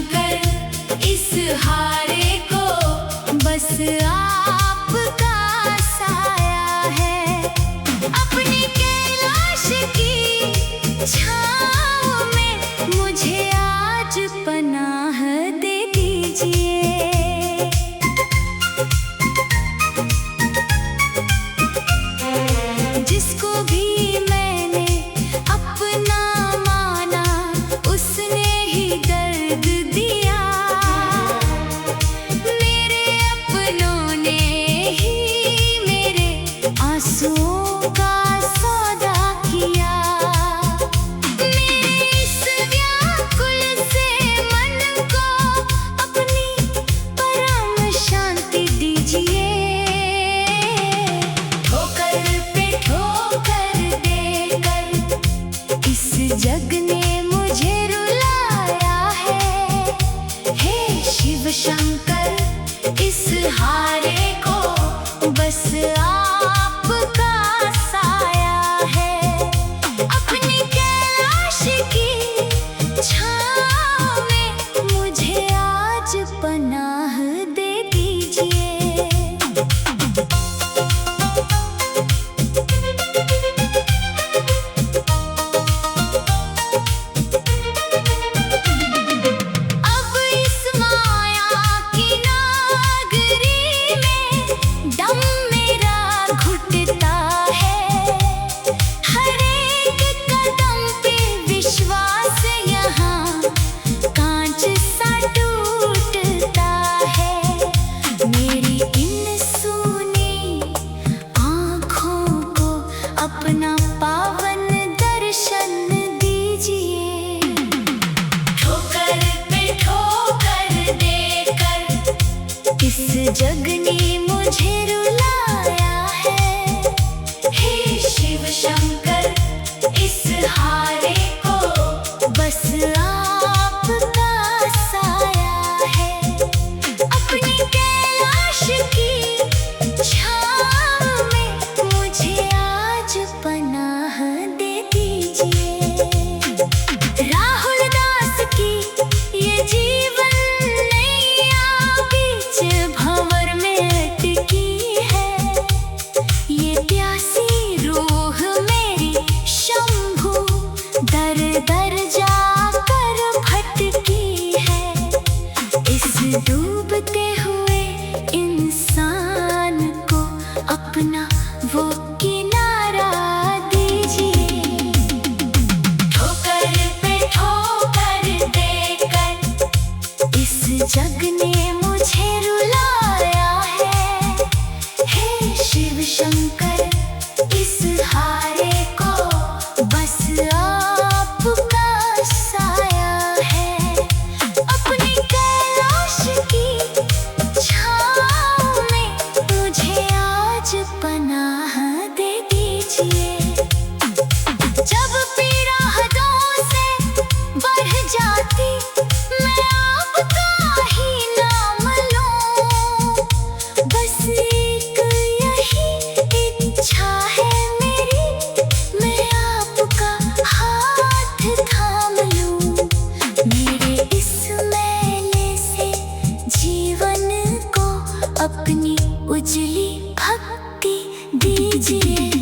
शंकर इस हारे को बस आपका साया है। अपनी कैलाश की छाँव में मुझे आज पनाह दे दीजिए। जिसको भी मैंने अपना माना उसने ही दर्द दिया। मेरे अपनों ने ही मेरे आंसुओं का सौदा किया। मेरे इस व्याकुल से मन को अपनी परम शांति दीजिए। इस जग ने मुझे रुलाया है। हे शिव शंकर इस हारे को बस आपका साया है। अपनी कैलाश की छाँव में मुझे आज पनाह दे दीजिए। अपना पावन दर्शन दीजिए। ठोकर पे ठोकर देकर इस जग ने मुझे रुलाया है। हे शिव शंकर इस हारे को बस आपका साया है। अपनी कैलाश की छाँव में मुझे आज पनाह दे दीजिए। राहुल दास की ये जीवन नैया बीच भंवर में अटकी है। ये प्यासी रूह मेरी शंभु दर दर जाकर भटकी है। इस डूबते हुए इंसान को अपना वो किनारा दीजिए। ठोकर पे ठोकर देकर इस जग ने मुझे रुलाया है। हे शिव शंकर इस हारे को बस आपका साया है। अपनी कैलाश की छाँव में मुझे आज पनाह दे दीजिए। जब पीड़ा हदों से बढ़ जाती मैं आपका ही नाम लूं। बस एक यही इच्छा है मेरी मैं आपका हाथ थाम लूं। मेरे इस मैले से जीवन को अपनी उजली भक्ति दीजिए।